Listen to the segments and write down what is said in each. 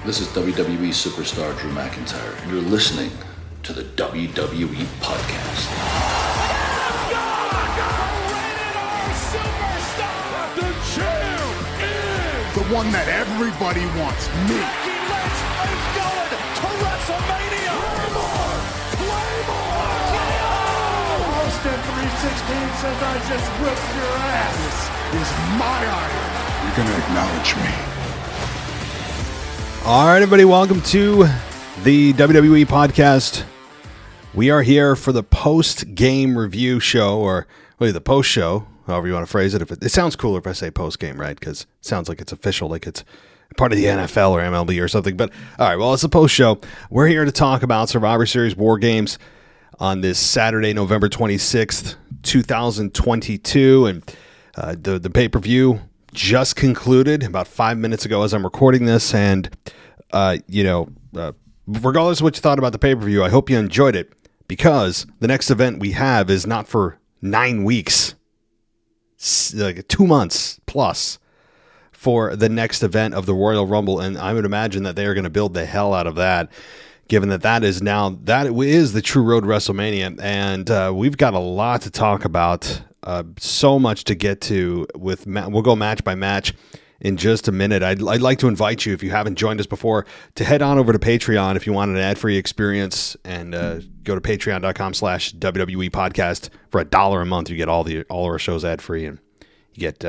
This is WWE superstar Drew McIntyre, and you're listening to the WWE Podcast. The champ is the one that everybody wants, me. Becky Lynch is going to WrestleMania. Claymore! Austin 316 says I just whipped your ass. This is my iron. You're going to acknowledge me. All right, everybody, welcome to the WWE Podcast. We are here for the post-game review show, or really the post-show, however you want to phrase it. It sounds cooler if I say post-game, right? Because it sounds like it's official, like it's part of the NFL or MLB or something. But, all right, well, it's a post-show. We're here to talk about Survivor Series War Games on this Saturday, November 26th, 2022. And the pay-per-view just concluded about 5 minutes ago as I'm recording this. And, regardless of what you thought about the pay-per-view, I hope you enjoyed it, because the next event we have is not for 9 weeks, like 2 months plus for the next event of the Royal Rumble. And I would imagine that they are going to build the hell out of that, given that is the true road to WrestleMania. And we've got a lot to talk about, so much to get to. We'll go match by match in just a minute. I'd like to invite you, if you haven't joined us before, to head on over to Patreon if you want an ad-free experience, and go to patreon.com/WWE podcast. For $1 a month, you get all our shows ad-free, and you get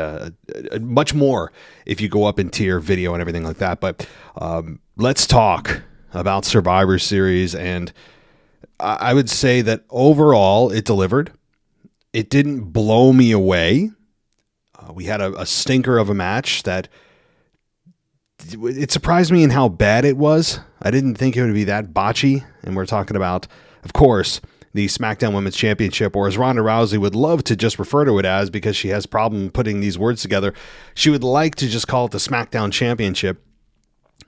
much more if you go up in tier, video, and everything like that. But let's talk about Survivor Series, and I would say that overall it delivered. It didn't blow me away. We had a stinker of a match that it surprised me in how bad it was. I didn't think it would be that botchy. And we're talking about, of course, the SmackDown Women's Championship, or as Ronda Rousey would love to just refer to it as, because she has a problem putting these words together, she would like to just call it the SmackDown Championship.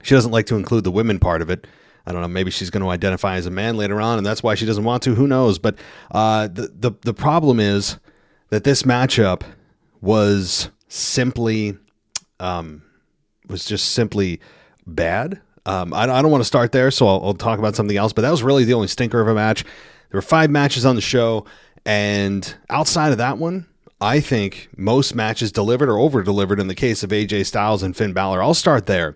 She doesn't like to include the women part of it. I don't know, maybe she's going to identify as a man later on, and that's why she doesn't want to. Who knows? But the problem is that this matchup was simply bad. I don't want to start there, so I'll talk about something else. But that was really the only stinker of a match. There were 5 matches on the show, and outside of that one, I think most matches delivered or over-delivered in the case of AJ Styles and Finn Balor. I'll start there.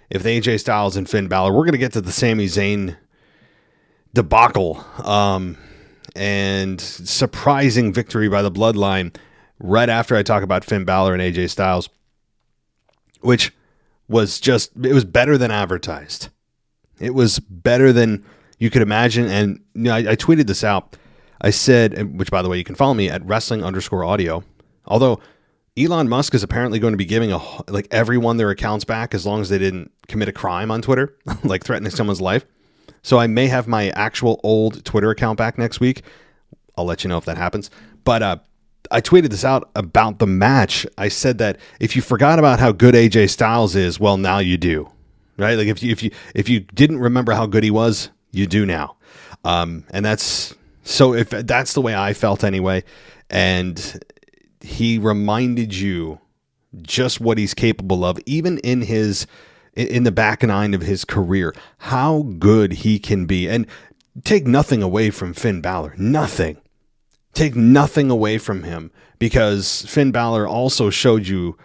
If the AJ Styles and Finn Balor, we're going to get to the Sami Zayn debacle and surprising victory by the Bloodline right after I talk about Finn Balor and AJ Styles, which was it was better than advertised. It was better than you could imagine. And I tweeted this out. I said, which by the way, you can follow me at wrestling_audio. Although Elon Musk is apparently going to be giving everyone their accounts back as long as they didn't commit a crime on Twitter, like threatening someone's life. So I may have my actual old Twitter account back next week. I'll let you know if that happens. But I tweeted this out about the match. I said that if you forgot about how good AJ Styles is, well, now you do, right? Like if you didn't remember how good he was, you do now. And if that's the way I felt anyway. And he reminded you just what he's capable of, even in the back nine of his career, how good he can be. And take nothing away from Finn Balor, nothing. Take nothing away from him, because Finn Balor also showed you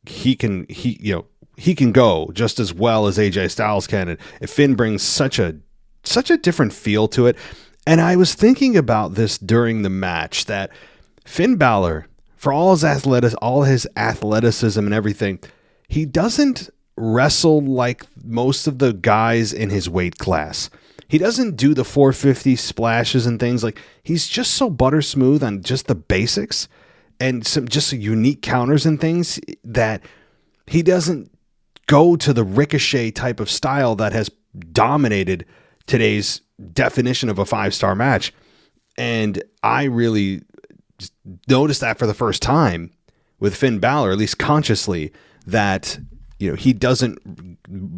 he can go just as well as AJ Styles can. And Finn brings such a different feel to it. And I was thinking about this during the match, that Finn Balor, for all his athleticism and everything, he doesn't wrestle like most of the guys in his weight class. He doesn't do the 450 splashes and things. He's just so butter smooth on just the basics and some just unique counters and things, that he doesn't go to the Ricochet type of style that has dominated today's definition of a 5-star match. And I really noticed that for the first time with Finn Balor, at least consciously, that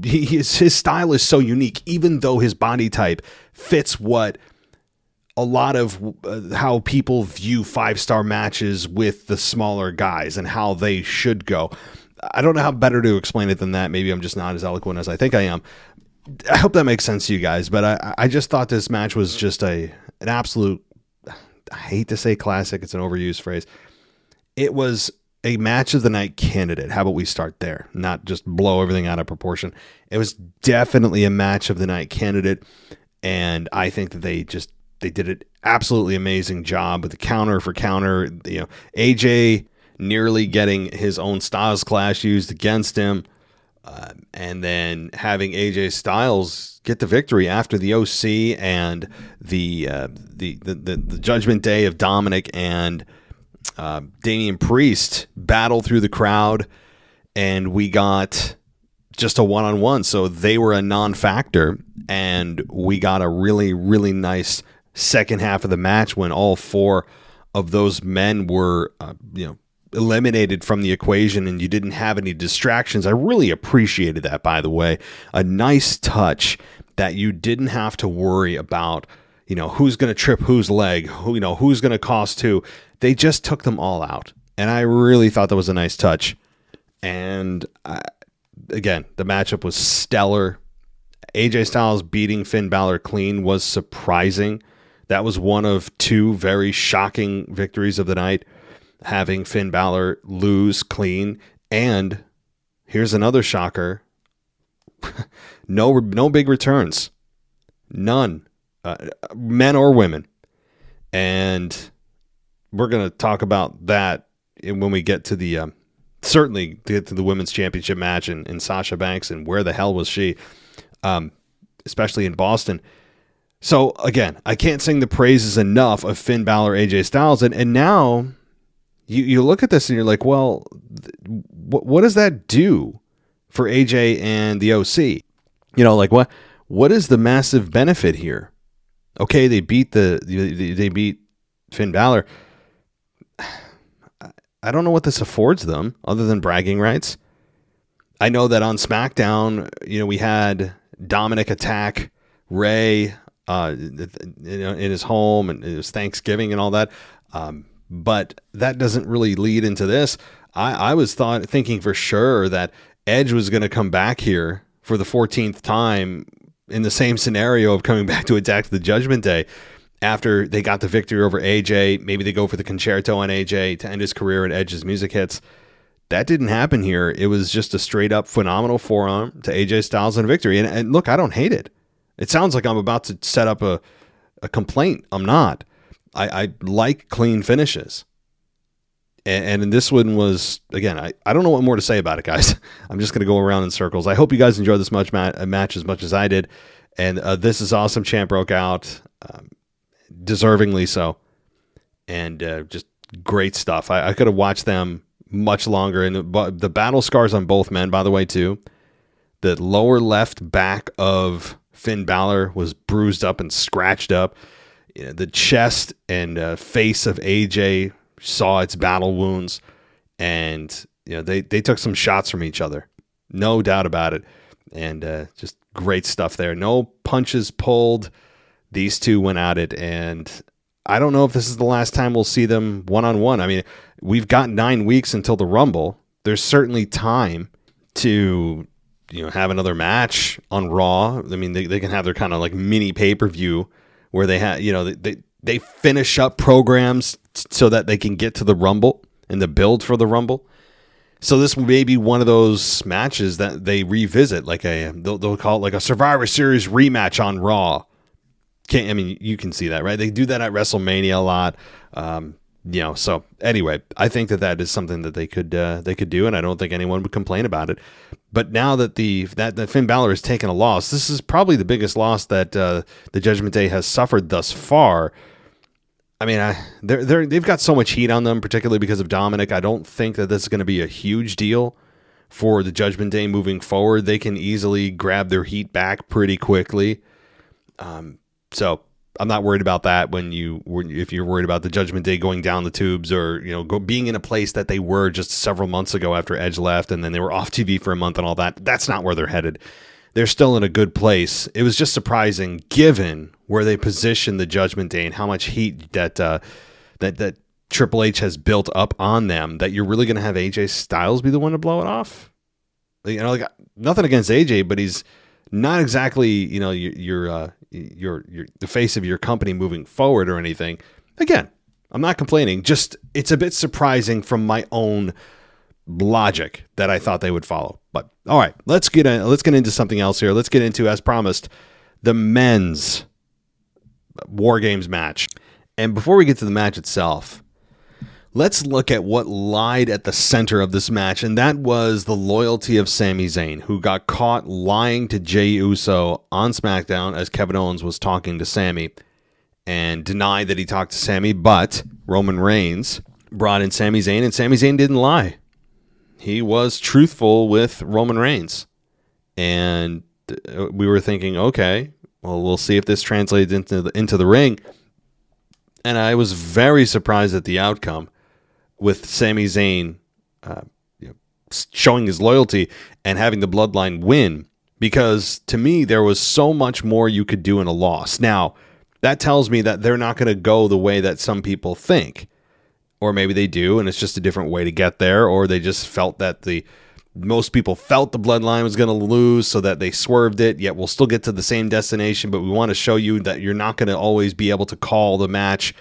his style is so unique, even though his body type fits what a lot of how people view 5-star matches with the smaller guys and how they should go. I don't know how better to explain it than that. Maybe I'm just not as eloquent as I think I am. I hope that makes sense to you guys, but I just thought this match was just an absolute, I hate to say classic, it's an overused phrase. It was a match of the night candidate. How about we start there? Not just blow everything out of proportion. It was definitely a match of the night candidate, and I think that they did an absolutely amazing job with the counter for counter. AJ nearly getting his own Styles Clash used against him. And then having AJ Styles get the victory after the OC and the Judgment Day of Dominic and Damian Priest battle through the crowd, and we got just a one-on-one. So they were a non-factor, and we got a really, really nice second half of the match when all four of those men were, eliminated from the equation and you didn't have any distractions. I really appreciated that, by the way. A nice touch that you didn't have to worry about, who's going to trip whose leg, who's going to cost who. They just took them all out. And I really thought that was a nice touch. And again, the matchup was stellar. AJ Styles beating Finn Balor clean was surprising. That was one of two very shocking victories of the night. Having Finn Balor lose clean, and here's another shocker: no big returns, none, men or women, and we're gonna talk about that when we get to the certainly get to the women's championship match and Sasha Banks and where the hell was she, especially in Boston. So again, I can't sing the praises enough of Finn Balor, AJ Styles, and now. You look at this and you're like, well, what does that do for AJ and the OC? What is the massive benefit here? Okay, they beat they beat Finn Balor. I don't know what this affords them other than bragging rights. I know that on SmackDown, we had Dominic attack Ray, in his home, and it was Thanksgiving and all that. But that doesn't really lead into this. I was thinking for sure that Edge was going to come back here for the 14th time in the same scenario of coming back to attack the Judgment Day after they got the victory over AJ. Maybe they go for the concerto on AJ to end his career and Edge's music hits. That didn't happen here. It was just a straight up phenomenal forearm to AJ Styles and victory. And look, I don't hate it. It sounds like I'm about to set up a complaint. I'm not. I like clean finishes. And this one was, again, I don't know what more to say about it, guys. I'm just going to go around in circles. I hope you guys enjoyed this match as much as I did. And This Is Awesome champ broke out, deservingly so. And just great stuff. I could have watched them much longer. And the battle scars on both men, by the way, too. The lower left back of Finn Balor was bruised up and scratched up. The chest and face of AJ saw its battle wounds, and they took some shots from each other, no doubt about it, and just great stuff there. No punches pulled. These two went at it, and I don't know if this is the last time we'll see them one-on-one. I mean, we've got 9 weeks until the Rumble. There's certainly time to have another match on Raw. I mean, they can have their kind of like mini pay-per-view where they have, they finish up programs so that they can get to the Rumble and the build for the Rumble. So this may be one of those matches that they revisit, like they'll call it like a Survivor Series rematch on Raw. You can see that, right? They do that at WrestleMania a lot. So anyway, I think that is something that they could do, and I don't think anyone would complain about it. But now that that Finn Balor has taken a loss, this is probably the biggest loss that the Judgment Day has suffered thus far. I mean, they've got so much heat on them, particularly because of Dominic. I don't think that this is going to be a huge deal for the Judgment Day moving forward. They can easily grab their heat back pretty quickly. So I'm not worried about that if you're worried about the Judgment Day going down the tubes or, being in a place that they were just several months ago after Edge left and then they were off TV for a month and all that. That's not where they're headed. They're still in a good place. It was just surprising given where they positioned the Judgment Day and how much heat that Triple H has built up on them that you're really going to have AJ Styles be the one to blow it off? Like nothing against AJ, but he's not exactly, you're the face of your company moving forward or anything. Again, I'm not complaining. Just it's a bit surprising from my own logic that I thought they would follow. But all right, let's get into something else here. Let's get into, as promised, the men's War Games match. And before we get to the match itself, let's look at what lied at the center of this match, and that was the loyalty of Sami Zayn, who got caught lying to Jey Uso on SmackDown as Kevin Owens was talking to Sami, and denied that he talked to Sami, but Roman Reigns brought in Sami Zayn, and Sami Zayn didn't lie. He was truthful with Roman Reigns. And we were thinking, okay, well, we'll see if this translates into the ring. And I was very surprised at the outcome with Sami Zayn showing his loyalty and having the Bloodline win, because to me, there was so much more you could do in a loss. Now, that tells me that they're not going to go the way that some people think. Or maybe they do, and it's just a different way to get there, or they just felt that most people felt the Bloodline was going to lose, so that they swerved it, yet we'll still get to the same destination, but we want to show you that you're not going to always be able to call the match.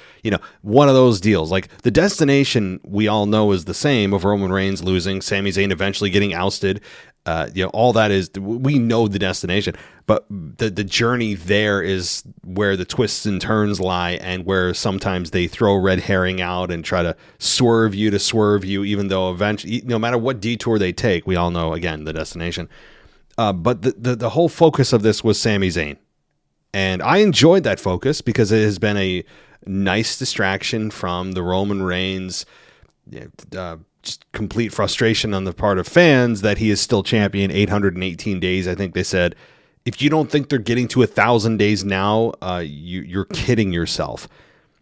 One of those deals. Like, the destination we all know is the same, of Roman Reigns losing, Sami Zayn eventually getting ousted. All that is, we know the destination, but the journey there is where the twists and turns lie, and where sometimes they throw red herring out and try to swerve you, even though eventually, no matter what detour they take, we all know, again, the destination. But the whole focus of this was Sami Zayn. And I enjoyed that focus because it has been a nice distraction from the Roman Reigns, just complete frustration on the part of fans that he is still champion 818 days. I think they said, if you don't think they're getting to 1,000 days now, you're kidding yourself.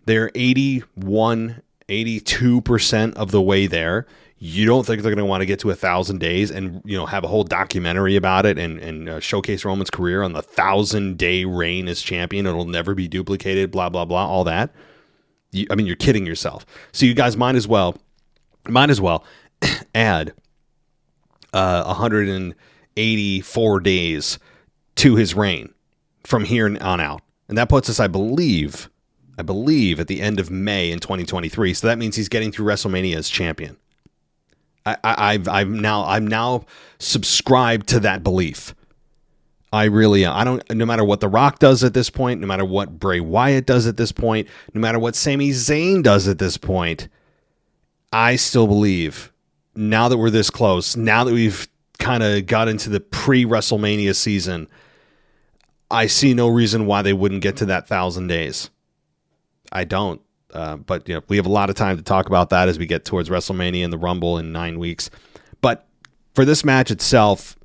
They're 82% of the way there. You don't think they're going to want to get to 1,000 days and have a whole documentary about it and showcase Roman's career on the 1,000-day reign as champion. It'll never be duplicated, blah, blah, blah, all that. You're kidding yourself. So you guys might as well add 184 days to his reign from here on out. And that puts us, I believe, at the end of May in 2023. So that means he's getting through WrestleMania as champion. I'm now subscribed to that belief. I really am. No matter what The Rock does at this point, no matter what Bray Wyatt does at this point, no matter what Sami Zayn does at this point, I still believe, now that we're this close, now that we've kind of got into the pre-WrestleMania season, I see no reason why they wouldn't get to that 1,000 days. I don't. But we have a lot of time to talk about that as we get towards WrestleMania and the Rumble in 9 weeks. But for this match itself,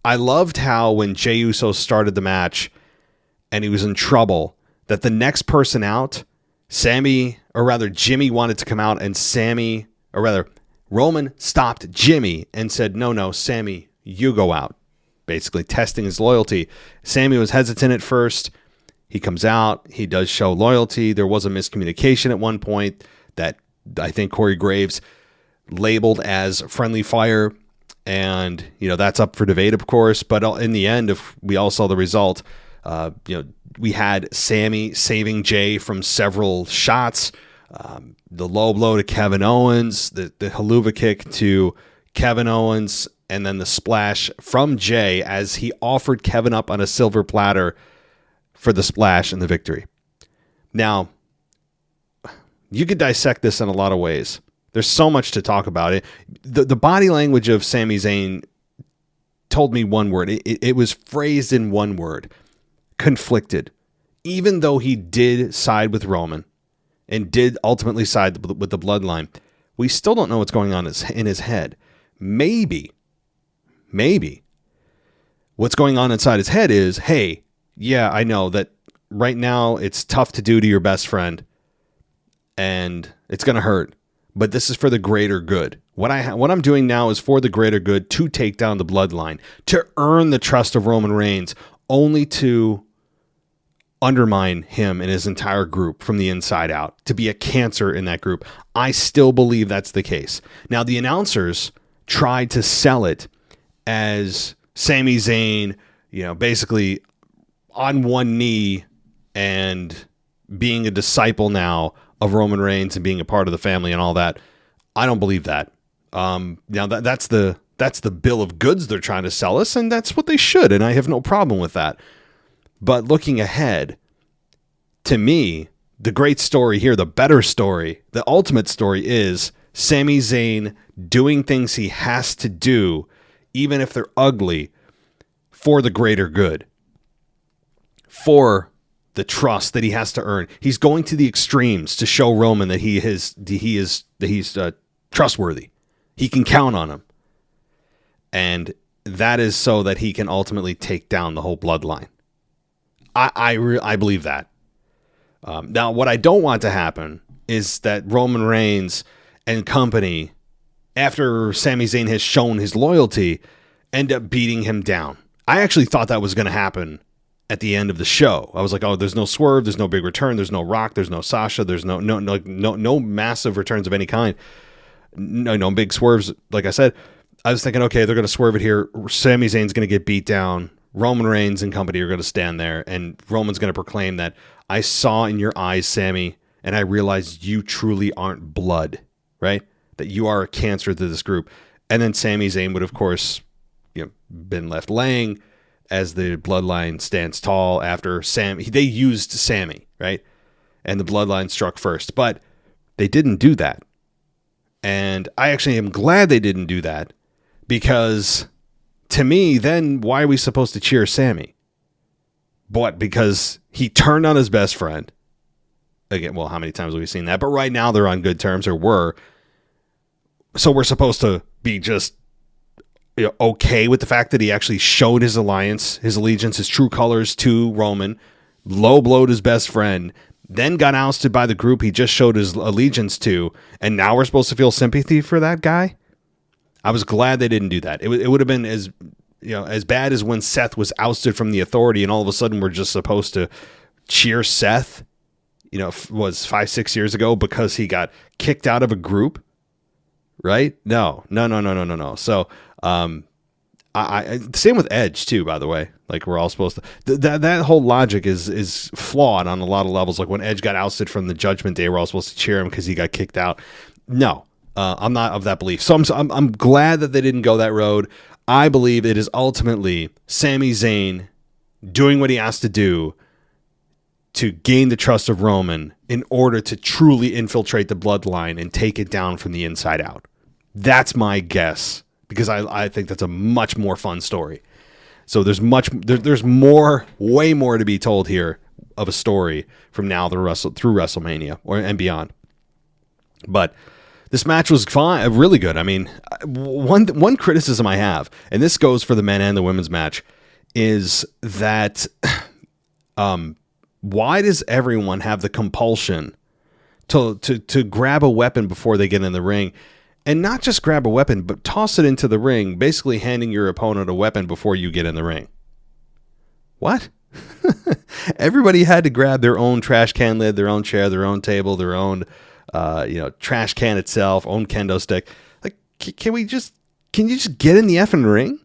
I loved how when Jey Uso started the match and he was in trouble, that the next person out, Jimmy wanted to come out, and Roman stopped Jimmy and said, no, Sammy, you go out. Basically testing his loyalty. Sammy was hesitant at first. He comes out. He does show loyalty. There was a miscommunication at one point that I think Corey Graves labeled as friendly fire. And, that's up for debate, of course. But in the end, if we all saw the result, we had Sammy saving Jey from several shots. The low blow to Kevin Owens, the haluva kick to Kevin Owens, and then the splash from Jey as he offered Kevin up on a silver platter for the splash and the victory. Now, you could dissect this in a lot of ways. There's so much to talk about it. The body language of Sami Zayn told me one word. It was phrased in one word: conflicted. Even though he did side with Roman and did ultimately side with the Bloodline, we still don't know what's going on in his head. Maybe what's going on inside his head is, hey, yeah, I know that right now it's tough to do to your best friend and it's going to hurt, but this is for the greater good. What I'm doing now is for the greater good, to take down the Bloodline, to earn the trust of Roman Reigns, only to undermine him and his entire group from the inside out, to be a cancer in that group. I still believe that's the case. Now, the announcers tried to sell it as Sami Zayn, basically on one knee and being a disciple now of Roman Reigns and being a part of the family and all that. I don't believe that. Now that's the bill of goods they're trying to sell us, and that's what they should, and I have no problem with that. But looking ahead, to me, the great story here, the better story, the ultimate story is Sami Zayn doing things he has to do, even if they're ugly, for the greater good, for the trust that he has to earn. He's going to the extremes to show Roman that he's trustworthy. He can count on him. And that is so that he can ultimately take down the whole bloodline. I believe that. Now, what I don't want to happen is that Roman Reigns and company, after Sami Zayn has shown his loyalty, end up beating him down. I actually thought that was going to happen at the end of the show. I was like, oh, there's no swerve, there's no big return, there's no Rock, there's no Sasha, there's no massive returns of any kind. No big swerves. Like I said, I was thinking, okay, they're going to swerve it here. Sami Zayn's going to get beat down. Roman Reigns and company are going to stand there, and Roman's going to proclaim that I saw in your eyes, Sami, and I realized you truly aren't blood, right? That you are a cancer to this group. And then Sami Zayn would, of course, been left laying as the bloodline stands tall after Sami. They used Sami, right? And the bloodline struck first, but they didn't do that. And I actually am glad they didn't do that, because to me, then why are we supposed to cheer Sami? But because he turned on his best friend. Again, well, how many times have we seen that? But right now they're on good terms, or were. So we're supposed to be just okay with the fact that he actually showed his allegiance, his true colors to Roman, low-blowed his best friend, then got ousted by the group he just showed his allegiance to, and now we're supposed to feel sympathy for that guy? I was glad they didn't do that. It would have been as bad as when Seth was ousted from the Authority, and all of a sudden we're just supposed to cheer Seth, was 5-6 years ago because he got kicked out of a group, right? No. So, I same with Edge too, by the way. Like, we're all supposed to, that whole logic is flawed on a lot of levels. Like when Edge got ousted from the Judgment Day, we're all supposed to cheer him because he got kicked out. No. I'm not of that belief. So I'm glad that they didn't go that road. I believe it is ultimately Sami Zayn doing what he has to do to gain the trust of Roman in order to truly infiltrate the bloodline and take it down from the inside out. That's my guess, because I think that's a much more fun story. So there's more, way more to be told here of a story from now through WrestleMania and beyond. But this match was fine, really good. I mean, one criticism I have, and this goes for the men and the women's match, is that why does everyone have the compulsion to grab a weapon before they get in the ring? And not just grab a weapon, but toss it into the ring, basically handing your opponent a weapon before you get in the ring. What? Everybody had to grab their own trash can lid, their own chair, their own table, their own trash can itself, own kendo stick. Like, can you just get in the effing ring?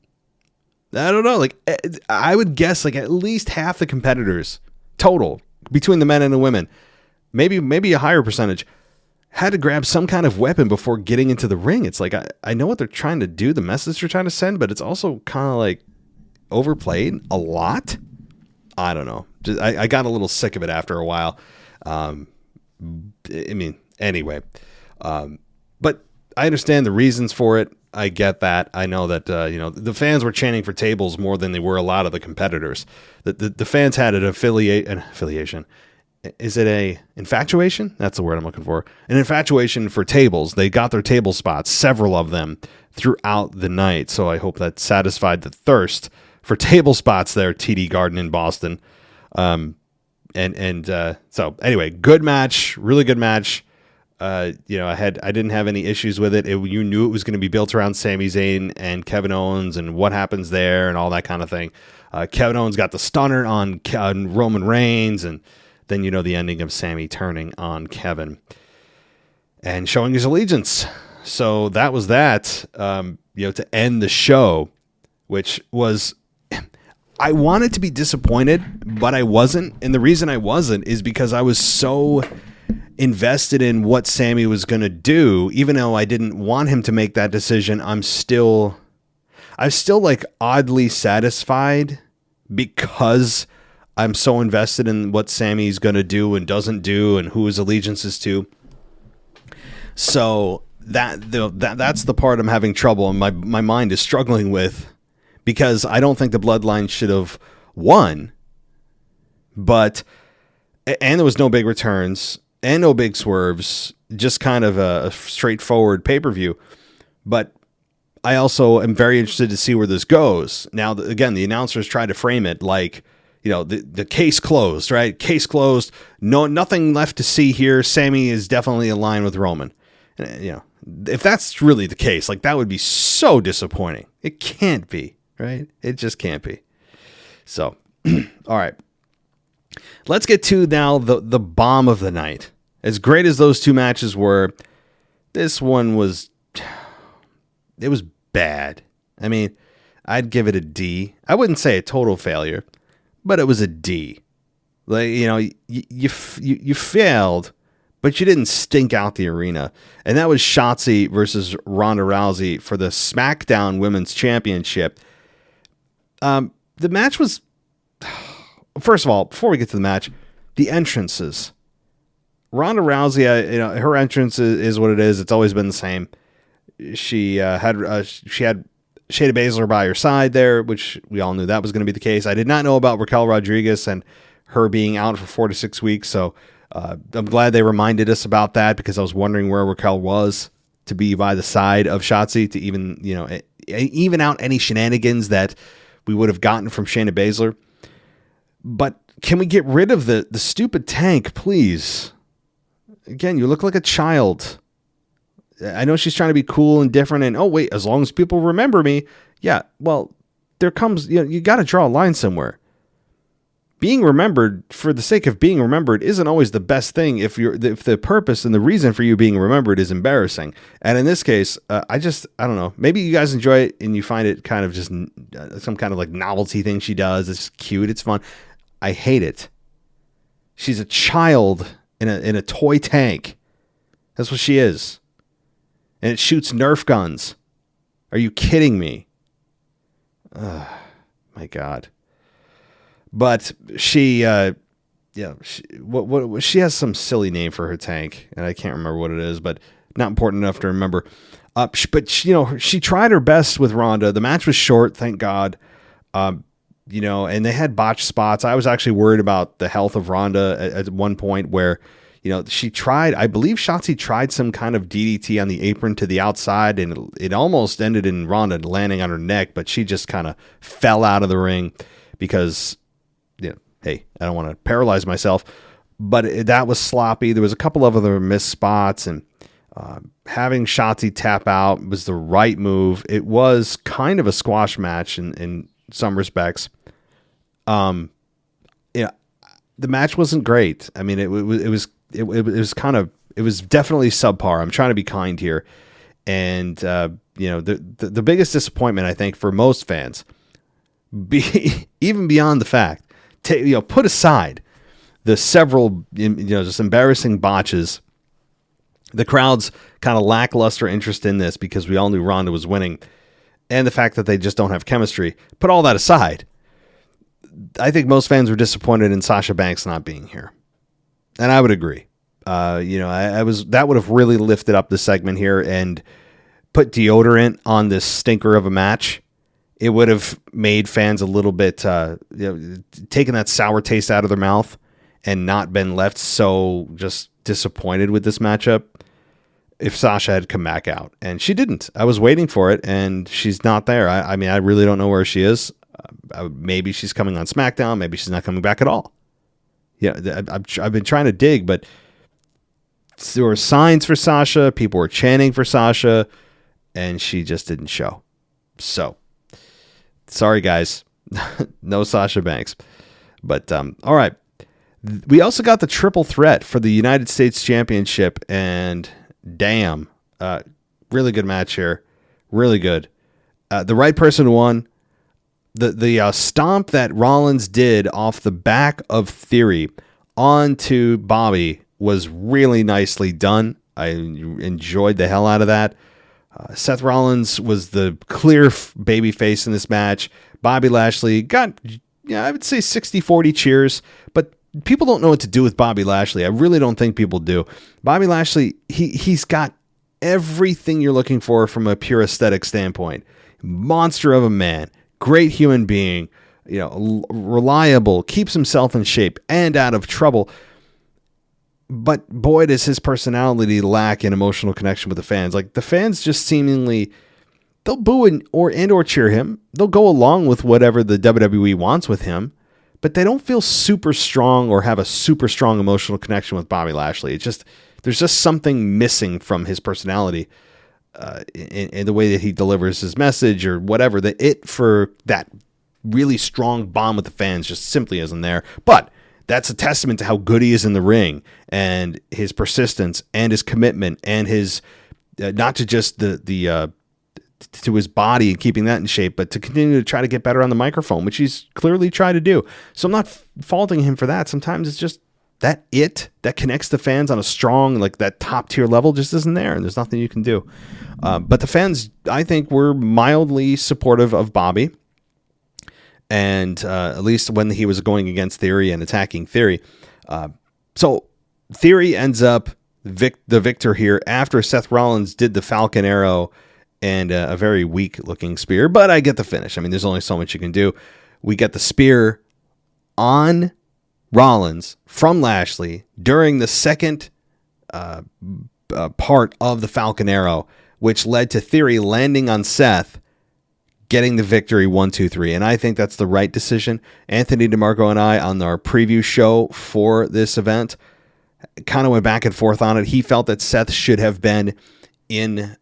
I don't know. Like, I would guess like at least half the competitors total between the men and the women, maybe a higher percentage, had to grab some kind of weapon before getting into the ring. It's like, I know what they're trying to do, the message they're trying to send, but it's also kind of like overplayed a lot. I don't know. I got a little sick of it after a while. Anyway, but I understand the reasons for it. I get that. I know that, the fans were chanting for tables more than they were a lot of the competitors. The fans had an affiliation. Is it a infatuation? That's the word I'm looking for. An infatuation for tables. They got their table spots, several of them, throughout the night. So I hope that satisfied the thirst for table spots there, TD Garden in Boston. So anyway, good match, really good match. I didn't have any issues with it. You knew it was going to be built around Sami Zayn and Kevin Owens and what happens there and all that kind of thing. Kevin Owens got the stunner on Roman Reigns, and then the ending of Sami turning on Kevin and showing his allegiance. So that was that. To end the show, which was, I wanted to be disappointed, but I wasn't. And the reason I wasn't is because I was so invested in what Sami was going to do. Even though I didn't want him to make that decision, I'm still like oddly satisfied because I'm so invested in what Sami's going to do and doesn't do and who his allegiance is to. So that's the part I'm having trouble and my mind is struggling with, because I don't think the Bloodline should have won. And there was no big returns and no big swerves, just kind of a straightforward pay-per-view. But I also am very interested to see where this goes. Now, again, the announcers try to frame it like, the case closed, right? Case closed. No, nothing left to see here. Sami is definitely in line with Roman. And, if that's really the case, like, that would be so disappointing. It can't be, right? It just can't be. So, all right. Let's get to now the bomb of the night. As great as those two matches were, this one was bad. I mean, I'd give it a D. I wouldn't say a total failure, but it was a D. Like, you failed, but you didn't stink out the arena. And that was Shotzi versus Ronda Rousey for the SmackDown Women's Championship. The match was, first of all, before we get to the match, the entrances. Ronda Rousey, her entrance is what it is. It's always been the same. She had Shayna Baszler by her side there, which we all knew that was going to be the case. I did not know about Raquel Rodriguez and her being out for 4 to 6 weeks, so I'm glad they reminded us about that, because I was wondering where Raquel was to be by the side of Shotzi to even out any shenanigans that we would have gotten from Shayna Baszler. But can we get rid of the stupid tank, please? Again, you look like a child. I know she's trying to be cool and different, and as long as people remember me, yeah. Well, there comes you got to draw a line somewhere. Being remembered for the sake of being remembered isn't always the best thing if the purpose and the reason for you being remembered is embarrassing. And in this case, I don't know. Maybe you guys enjoy it and you find it kind of just some kind of like novelty thing she does. It's cute. It's fun. I hate it. She's a child in a toy tank. That's what she is. And it shoots Nerf guns. Are you kidding me? My God. But she she has some silly name for her tank, and I can't remember what it is, but not important enough to remember. But she tried her best with Ronda. The match was short, thank God. And they had botched spots. I was actually worried about the health of Ronda at one point where, she tried, I believe Shotzi tried some kind of DDT on the apron to the outside, and it almost ended in Ronda landing on her neck, but she just kind of fell out of the ring because, hey, I don't want to paralyze myself, but that was sloppy. There was a couple of other missed spots, and having Shotzi tap out was the right move. It was kind of a squash match in some respects. The match wasn't great. I mean, it was definitely subpar. I'm trying to be kind here. And, the biggest disappointment, I think, for most fans, even beyond the fact, put aside the several, just embarrassing botches, the crowd's kind of lackluster interest in this because we all knew Ronda was winning, and the fact that they just don't have chemistry. Put all that aside, I think most fans were disappointed in Sasha Banks not being here. And I would agree. That would have really lifted up the segment here and put deodorant on this stinker of a match. It would have made fans a little bit, taken that sour taste out of their mouth and not been left so just disappointed with this matchup if Sasha had come back out. And she didn't. I was waiting for it, and she's not there. I mean, I really don't know where she is. Maybe she's coming on SmackDown. Maybe she's not coming back at all. Yeah, I've been trying to dig, but there were signs for Sasha. People were chanting for Sasha, and she just didn't show. So, sorry, guys. No Sasha Banks. But, all right. We also got the triple threat for the United States Championship, and damn, really good match here. Really good. The right person won. The stomp that Rollins did off the back of Theory onto Bobby was really nicely done. I enjoyed the hell out of that. Seth Rollins was the clear babyface in this match. Bobby Lashley got, I would say 60-40 cheers, but people don't know what to do with Bobby Lashley. I really don't think people do. Bobby Lashley, he's got everything you're looking for from a pure aesthetic standpoint. Monster of a man, great human being, reliable, keeps himself in shape and out of trouble. But boy, does his personality lack an emotional connection with the fans. Like, the fans just seemingly, they'll boo and cheer him. They'll go along with whatever the WWE wants with him, but they don't feel super strong or have a super strong emotional connection with Bobby Lashley. There's just something missing from his personality in the way that he delivers his message or whatever. For that really strong bond with the fans just simply isn't there. But that's a testament to how good he is in the ring and his persistence and his commitment and his not to just to his body and keeping that in shape, but to continue to try to get better on the microphone, which he's clearly tried to do. So I'm not faulting him for that. Sometimes it's just that connects the fans on a strong, like that top tier level just isn't there, and there's nothing you can do. But the fans, I think, were mildly supportive of Bobby. And at least when he was going against Theory and attacking Theory. So Theory ends up the victor here after Seth Rollins did the Falcon Arrow and a very weak looking spear. But I get the finish. I mean, there's only so much you can do. We get the spear on Rollins from Lashley during the second part of the Falcon Arrow, which led to Theory landing on Seth, getting the victory 1-2-3. And I think that's the right decision. Anthony DeMarco and I, on our preview show for this event, kind of went back and forth on it. He felt that Seth should have been in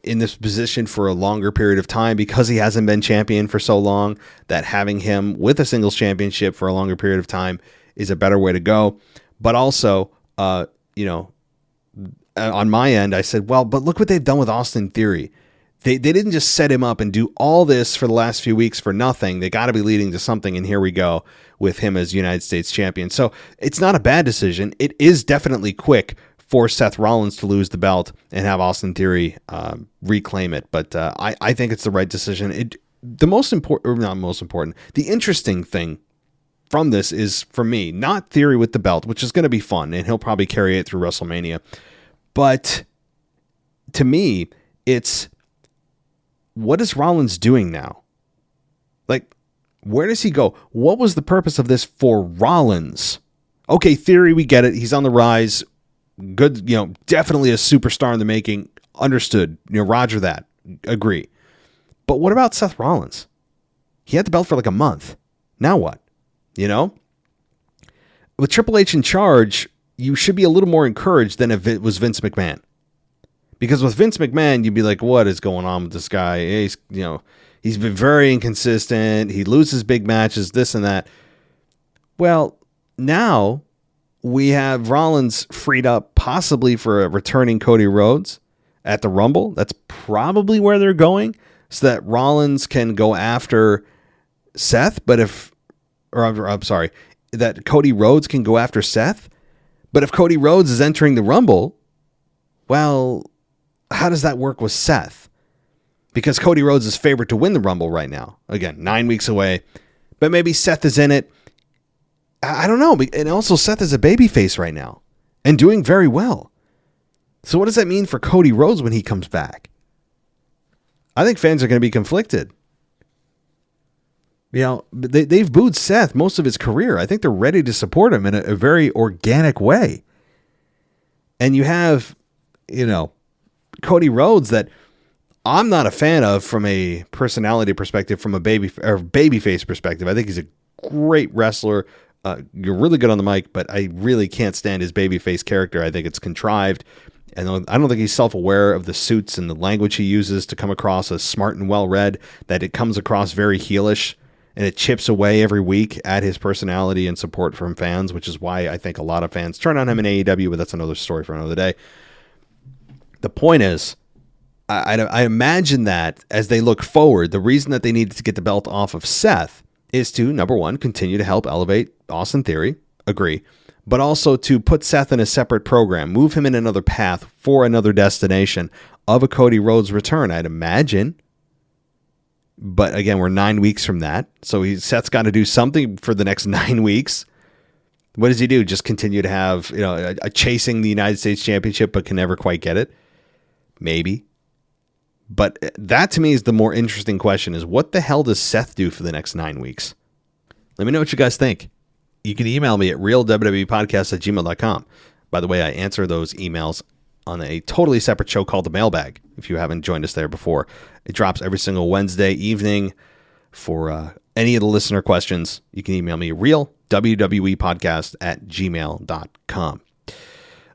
this position for a longer period of time because he hasn't been champion for so long, that having him with a singles championship for a longer period of time is a better way to go. But also, on my end, I said, well, but look what they've done with Austin Theory. They didn't just set him up and do all this for the last few weeks for nothing. They got to be leading to something, and here we go with him as United States champion. So it's not a bad decision. It is definitely quick for Seth Rollins to lose the belt and have Austin Theory reclaim it. But I think it's the right decision. The interesting thing from this is, for me, not Theory with the belt, which is going to be fun, and he'll probably carry it through WrestleMania. But to me, it's, what is Rollins doing now? Like, where does he go? What was the purpose of this for Rollins? Okay, Theory, we get it. He's on the rise. Good, definitely a superstar in the making. Understood. Roger that. Agree. But what about Seth Rollins? He had the belt for like a month. Now what? With Triple H in charge, you should be a little more encouraged than if it was Vince McMahon. Because with Vince McMahon, you'd be like, what is going on with this guy? He's been very inconsistent. He loses big matches, this and that. Well, now we have Rollins freed up possibly for a returning Cody Rhodes at the Rumble. That's probably where they're going, so that Rollins can go after Seth. That Cody Rhodes can go after Seth. But if Cody Rhodes is entering the Rumble, well, how does that work with Seth? Because Cody Rhodes is favored to win the Rumble right now. Again, 9 weeks away. But maybe Seth is in it. I don't know. And also, Seth is a babyface right now and doing very well. So what does that mean for Cody Rhodes when he comes back? I think fans are going to be conflicted. They've booed Seth most of his career. I think they're ready to support him in a very organic way. And you have, Cody Rhodes that I'm not a fan of from a personality perspective, from a babyface perspective. I think he's a great wrestler, You're really good on the mic, but I really can't stand his babyface character. I think it's contrived. And I don't think he's self-aware of the suits and the language he uses to come across as smart and well-read, that it comes across very heelish, and it chips away every week at his personality and support from fans, which is why I think a lot of fans turn on him in AEW, but that's another story for another day. The point is, I imagine that as they look forward, the reason that they needed to get the belt off of Seth is to, number one, continue to help elevate Austin Theory, agree, but also to put Seth in a separate program, move him in another path for another destination of a Cody Rhodes return, I'd imagine. But again, we're 9 weeks from that, so Seth's got to do something for the next 9 weeks. What does he do? Just continue to have, a chasing the United States Championship, but can never quite get it? Maybe. But that to me is the more interesting question, is what the hell does Seth do for the next 9 weeks? Let me know what you guys think. You can email me at realwwepodcast@gmail.com. By the way, I answer those emails on a totally separate show called The Mailbag, if you haven't joined us there before. It drops every single Wednesday evening. For any of the listener questions, you can email me realwwepodcast@gmail.com.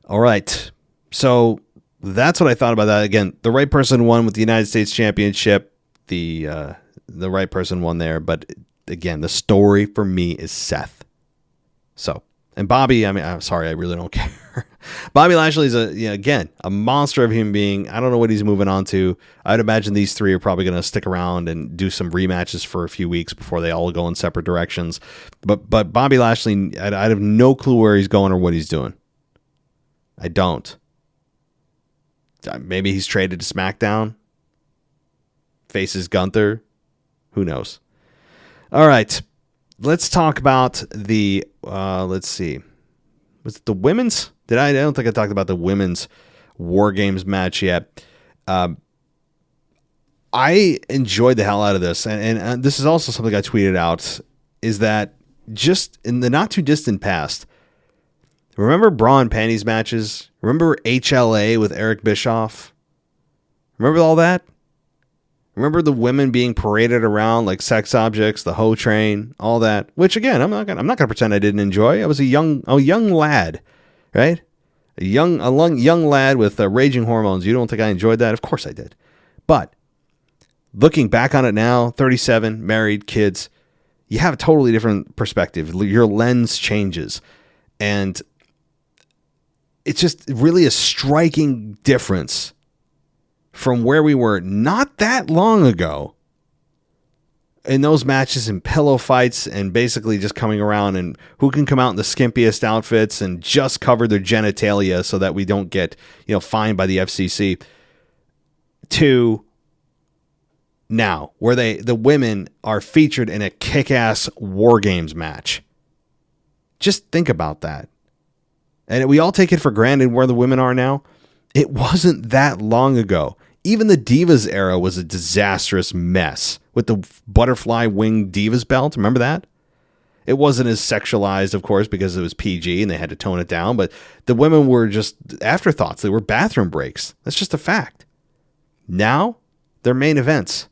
All right. So that's what I thought about that. Again, the right person won with the United States Championship. The right person won there. But again, the story for me is Seth. So, and Bobby, I'm sorry, I really don't care. Bobby Lashley is again, a monster of a human being. I don't know what he's moving on to. I'd imagine these three are probably going to stick around and do some rematches for a few weeks before they all go in separate directions. But Bobby Lashley, I have no clue where he's going or what he's doing. I don't. Maybe he's traded to SmackDown. Faces Gunther. Who knows? All right. Let's talk about the, let's see. Was it the women's? I don't think I talked about the women's War Games match yet. I enjoyed the hell out of this. And this is also something I tweeted out, is that just in the not too distant past, remember bra and panties matches? Remember HLA with Eric Bischoff? Remember all that? Remember the women being paraded around like sex objects, the hoe train, all that? Which again, I'm not gonna pretend I didn't enjoy. I was a young lad, right? A young lad with raging hormones. You don't think I enjoyed that? Of course I did. But looking back on it now, 37, married, kids, you have a totally different perspective. Your lens changes, and it's just really a striking difference from where we were not that long ago in those matches and pillow fights and basically just coming around and who can come out in the skimpiest outfits and just cover their genitalia so that we don't get, fined by the FCC, to now where the women are featured in a kick-ass War Games match. Just think about that. And we all take it for granted where the women are now. It wasn't that long ago. Even the Divas era was a disastrous mess with the butterfly wing Divas belt. Remember that? It wasn't as sexualized, of course, because it was PG and they had to tone it down. But the women were just afterthoughts. They were bathroom breaks. That's just a fact. Now, they're main events.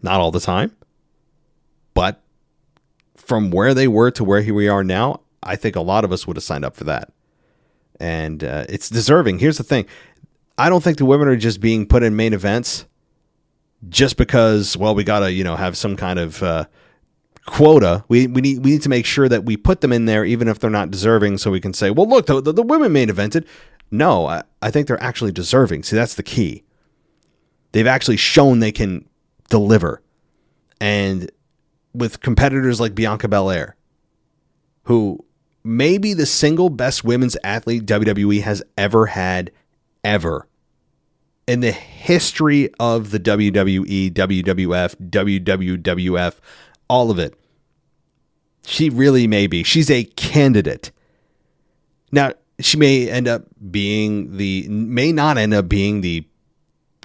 Not all the time. But from where they were to where here we are now, I think a lot of us would have signed up for that. And it's deserving. Here's the thing. I don't think the women are just being put in main events just because, well, we got to, have some kind of quota. We need to make sure that we put them in there even if they're not deserving, so we can say, well, look, the women main evented. No, I think they're actually deserving. See, that's the key. They've actually shown they can deliver. And with competitors like Bianca Belair, who may be the single best women's athlete WWE has ever had, ever, in the history of the WWE, WWF, WWF, all of it. She really may be. She's a candidate. Now, she may not end up being the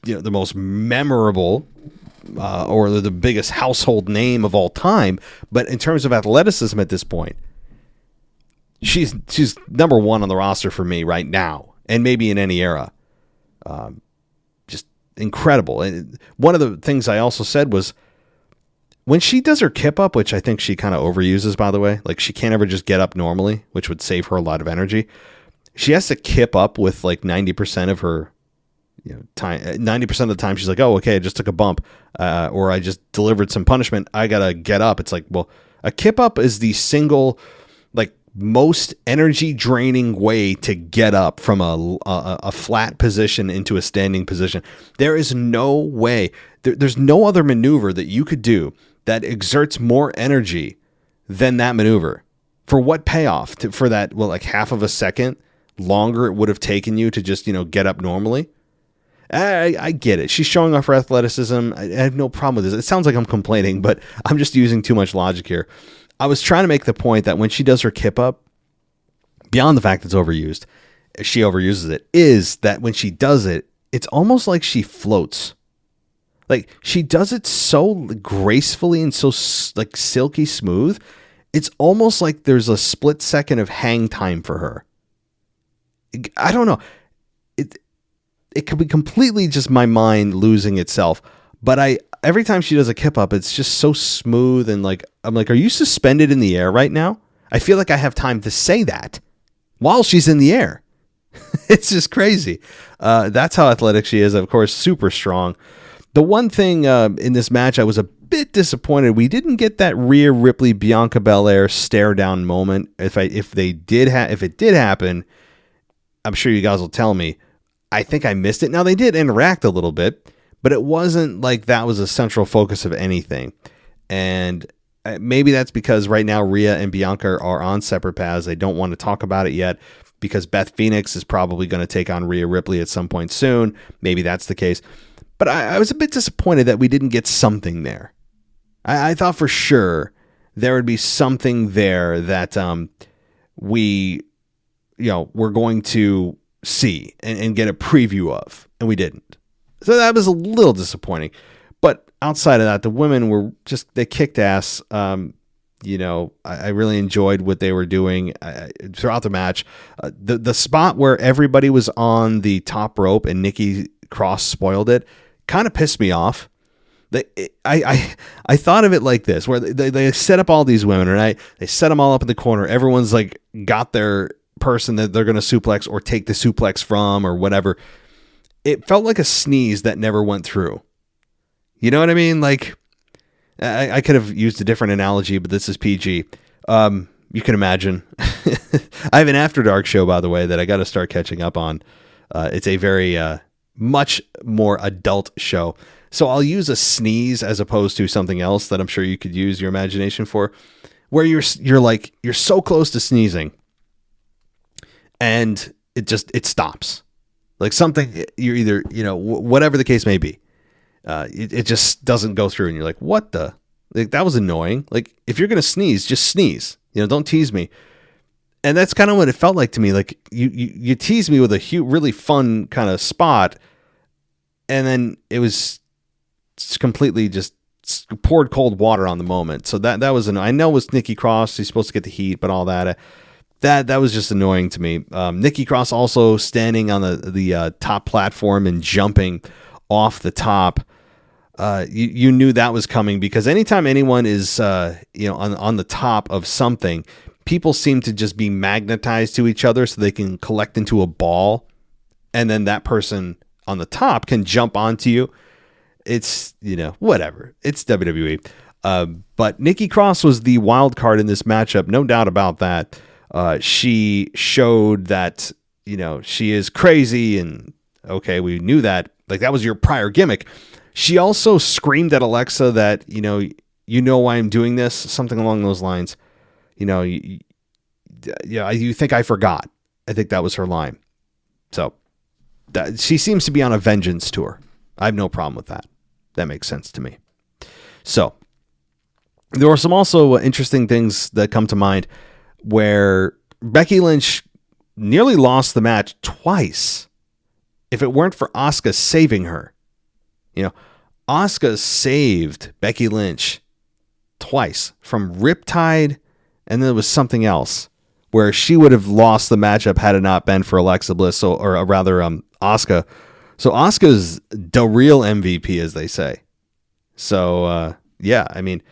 most memorable or the biggest household name of all time, but in terms of athleticism at this point, she's number one on the roster for me right now. And maybe in any era. Just incredible. And one of the things I also said was, when she does her kip up, which I think she kind of overuses, by the way, like she can't ever just get up normally, which would save her a lot of energy. She has to kip up with like 90% of her time. 90% of the time she's like, oh, okay, I just took a bump, or I just delivered some punishment. I got to get up. It's like, well, a kip up is the single like most energy draining way to get up from a flat position into a standing position. There is no way. There's no other maneuver that you could do that exerts more energy than that maneuver. For what payoff? For that, well, like half of a second longer it would have taken you to just, get up normally. I get it. She's showing off her athleticism. I have no problem with this. It sounds like I'm complaining, but I'm just using too much logic here. I was trying to make the point that when she does her kip up, beyond the fact it's overused, she overuses it, is that when she does it, it's almost like she floats. Like she does it so gracefully and so like silky smooth. It's almost like there's a split second of hang time for her. I don't know. It could be completely just my mind losing itself. But every time she does a kip up, it's just so smooth and like, I'm like, are you suspended in the air right now? I feel like I have time to say that while she's in the air. It's just crazy. That's how athletic she is. Of course, super strong. The one thing in this match, I was a bit disappointed. We didn't get that Rhea Ripley, Bianca Belair stare down moment. If it did happen, I'm sure you guys will tell me. I think I missed it. Now they did interact a little bit, but it wasn't like that was a central focus of anything. And maybe that's because right now Rhea and Bianca are on separate paths. They don't want to talk about it yet because Beth Phoenix is probably going to take on Rhea Ripley at some point soon. Maybe that's the case. But I was a bit disappointed that we didn't get something there. I thought for sure there would be something there that we're going to see and get a preview of, and we didn't. So that was a little disappointing. But outside of that, the women were they kicked ass. I really enjoyed what they were doing throughout the match. The spot where everybody was on the top rope and Nikki Cross spoiled it kind of pissed me off. I thought of it like this, where they set up all these women, right? They set them all up in the corner. Everyone's like got their person that they're going to suplex or take the suplex from or whatever. It felt like a sneeze that never went through. You know what I mean? Like I could have used a different analogy, but this is PG. You can imagine. I have an After Dark show, by the way, that I got to start catching up on. It's a very much more adult show. So I'll use a sneeze as opposed to something else that I'm sure you could use your imagination for, where you're so close to sneezing and it stops. Like something, you're either, whatever the case may be, it just doesn't go through and you're like, what the, like, that was annoying. Like if you're going to sneeze, just sneeze, don't tease me. And that's kind of what it felt like to me. Like you teased me with a really fun kind of spot. And then it was completely just poured cold water on the moment. So that was I know it was Nikki Cross. She's supposed to get the heat, but all that was just annoying to me. Nikki Cross also standing on the top platform and jumping off the top. You knew that was coming because anytime anyone is on the top of something, people seem to just be magnetized to each other so they can collect into a ball, and then that person on the top can jump onto you. It's, whatever. It's WWE. But Nikki Cross was the wild card in this matchup. No doubt about that. She showed that, she is crazy. And okay, we knew that. Like that was your prior gimmick. She also screamed at Alexa that, why I'm doing this. Something along those lines. You think I forgot. I think that was her line. So she seems to be on a vengeance tour. I have no problem with that. That makes sense to me. So there were some also interesting things that come to mind where Becky Lynch nearly lost the match twice. If it weren't for Asuka saving her, Asuka saved Becky Lynch twice from Riptide, and then there was something else where she would have lost the matchup had it not been for Alexa Bliss, or rather Asuka. So Asuka's the real MVP, as they say. So Yeah, I mean,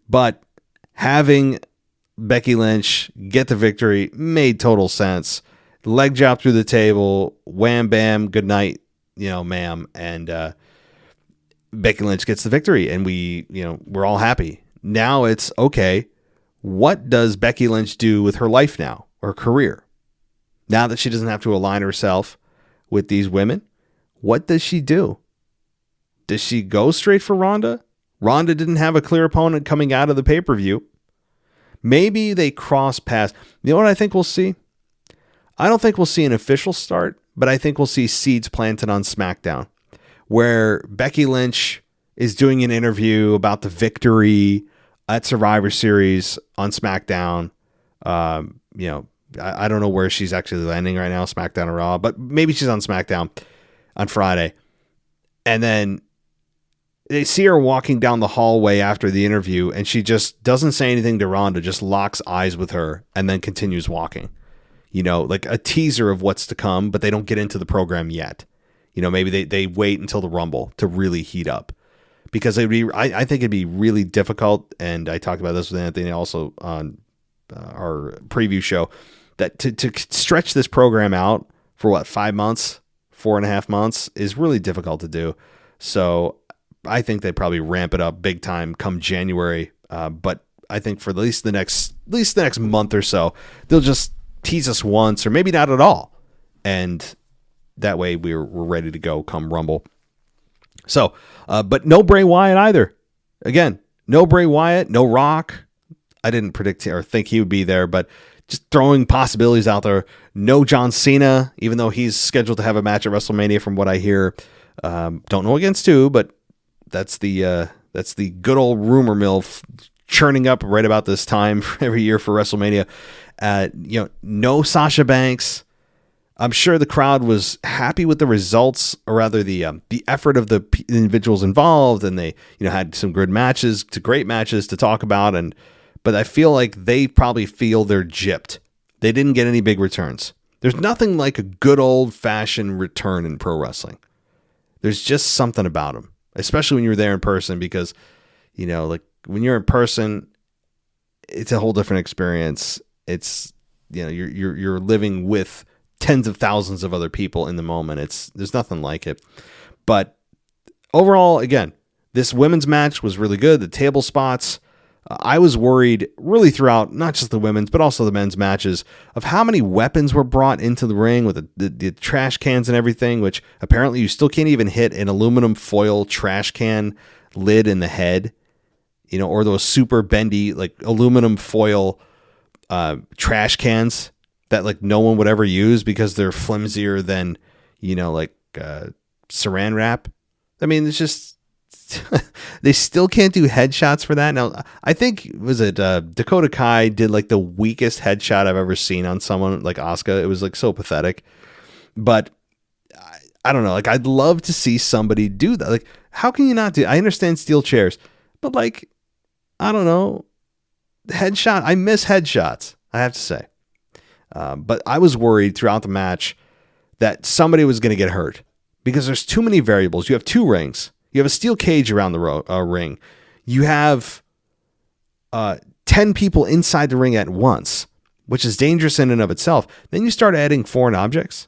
but having Becky Lynch get the victory made total sense. Leg drop through the table, wham bam, good night, ma'am, and Becky Lynch gets the victory, and we're all happy. Now it's okay. What does Becky Lynch do with her life now, or career? Now that she doesn't have to align herself with these women, what does she do? Does she go straight for Ronda? Ronda didn't have a clear opponent coming out of the pay-per-view. Maybe they cross paths. You know what I think we'll see? I don't think we'll see an official start, but I think we'll see seeds planted on SmackDown, where Becky Lynch is doing an interview about the victory at Survivor Series on SmackDown. I don't know where she's actually landing right now, SmackDown or Raw, but maybe she's on SmackDown on Friday. And then they see her walking down the hallway after the interview, and she just doesn't say anything to Ronda, just locks eyes with her and then continues walking. Like a teaser of what's to come, but they don't get into the program yet. Maybe they wait until the Rumble to really heat up, because I think it'd be really difficult. And I talked about this with Anthony also on our preview show, that to stretch this program out for 5 months, 4.5 months is really difficult to do. So I think they probably ramp it up big time come January. But I think for at least the next month or so, they'll just tease us once, or maybe not at all. And that way we're ready to go come Rumble. So, but no Bray Wyatt either. Again, no Bray Wyatt, no Rock. I didn't predict or think he would be there, but just throwing possibilities out there. No John Cena, even though he's scheduled to have a match at WrestleMania from what I hear. Don't know against who, but that's the good old rumor mill churning up right about this time every year for WrestleMania. No Sasha Banks. I'm sure the crowd was happy with the results, or rather the effort of the individuals involved, and they had some good matches, to great matches to talk about. But I feel like they probably feel they're gypped. They didn't get any big returns. There's nothing like a good old fashioned return in pro wrestling. There's just something about them, especially when you're there in person, because like when you're in person, it's a whole different experience. It's you're living with tens of thousands of other people in the moment. There's nothing like it. But overall, again, this women's match was really good. The table spots, I was worried really throughout, not just the women's, but also the men's matches, of how many weapons were brought into the ring with the trash cans and everything, which apparently you still can't even hit an aluminum foil trash can lid in the head, or those super bendy, like aluminum foil trash cans that like no one would ever use because they're flimsier than, saran wrap. I mean, it's just, they still can't do headshots for that. Now, I think, was it Dakota Kai did like the weakest headshot I've ever seen on someone, like Asuka. It was like so pathetic. But I don't know. Like, I'd love to see somebody do that. Like, how can you not do? I understand steel chairs, but like, I don't know. Headshot. I miss headshots, I have to say. But I was worried throughout the match that somebody was going to get hurt because there's too many variables. You have 2 rings. You have a steel cage around the ring. You have 10 people inside the ring at once, which is dangerous in and of itself. Then you start adding foreign objects.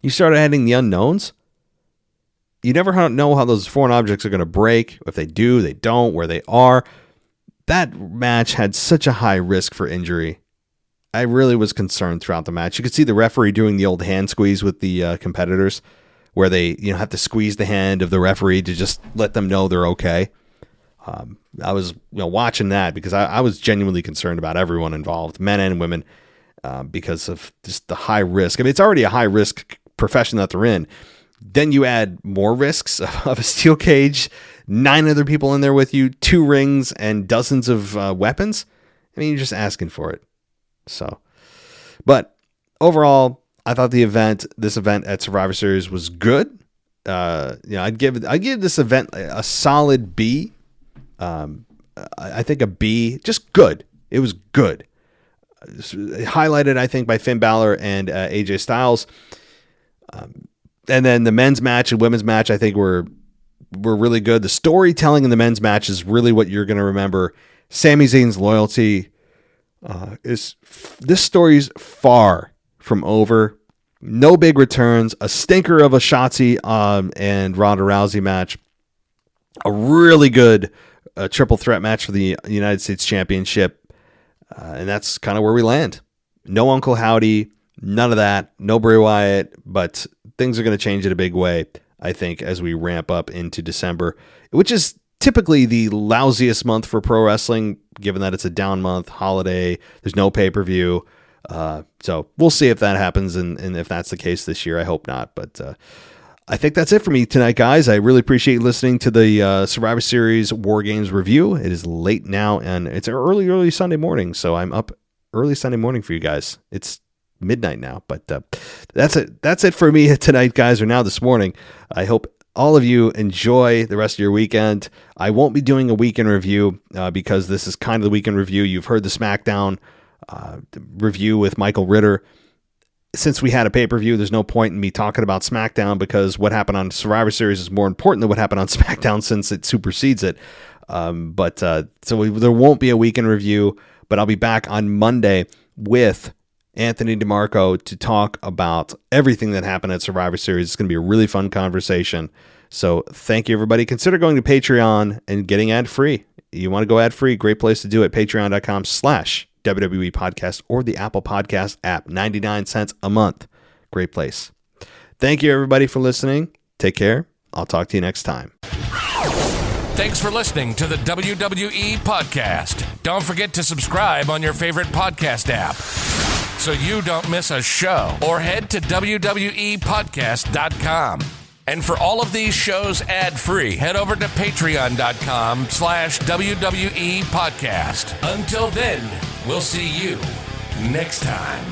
You start adding the unknowns. You never know how those foreign objects are going to break. If they do, they don't, where they are. That match had such a high risk for injury. I really was concerned throughout the match. You could see the referee doing the old hand squeeze with the competitors, where they have to squeeze the hand of the referee to just let them know they're okay. I was watching that because I was genuinely concerned about everyone involved, men and women, because of just the high risk. I mean, it's already a high risk profession that they're in. Then you add more risks of a steel cage, 9 other people in there with you, 2 rings, and dozens of weapons. I mean, you're just asking for it. So, but overall, I thought this event at Survivor Series was good. I'd give this event a solid B. I think a B, just good. It was good. Highlighted, I think, by Finn Balor and AJ Styles. And then the men's match and women's match, I think, were were really good. The storytelling in the men's match is really what you're going to remember. Sami Zayn's loyalty this story's far from over. No big returns. A stinker of a Shotzi and Ronda Rousey match. A really good triple threat match for the United States Championship. And that's kind of where we land. No Uncle Howdy. None of that. No Bray Wyatt. But things are going to change in a big way, I think, as we ramp up into December, which is typically the lousiest month for pro wrestling, given that it's a down month, holiday, there's no pay-per-view. So we'll see if that happens, and if that's the case this year. I hope not. But I think that's it for me tonight, guys. I really appreciate listening to the Survivor Series War Games review. It is late now, and it's an early Sunday morning, so I'm up early Sunday morning for you guys. It's midnight now, but that's it. That's it for me tonight, guys, or now this morning. I hope all of you enjoy the rest of your weekend. I won't be doing a weekend review because this is kind of the weekend review. You've heard the SmackDown review with Michael Ritter. Since we had a pay-per-view, there's no point in me talking about SmackDown because what happened on Survivor Series is more important than what happened on SmackDown since it supersedes it. So there won't be a weekend review, but I'll be back on Monday with Anthony DeMarco to talk about everything that happened at Survivor Series. It's going to be a really fun conversation. So thank you, everybody. Consider going to Patreon and getting ad-free. You want to go ad-free, great place to do it. Patreon.com/WWE Podcast or the Apple Podcast app. 99 cents a month. Great place. Thank you, everybody, for listening. Take care. I'll talk to you next time. Thanks for listening to the WWE Podcast. Don't forget to subscribe on your favorite podcast app so you don't miss a show, or head to WWEpodcast.com. And for all of these shows ad-free, head over to patreon.com/WWE Podcast. Until then, we'll see you next time.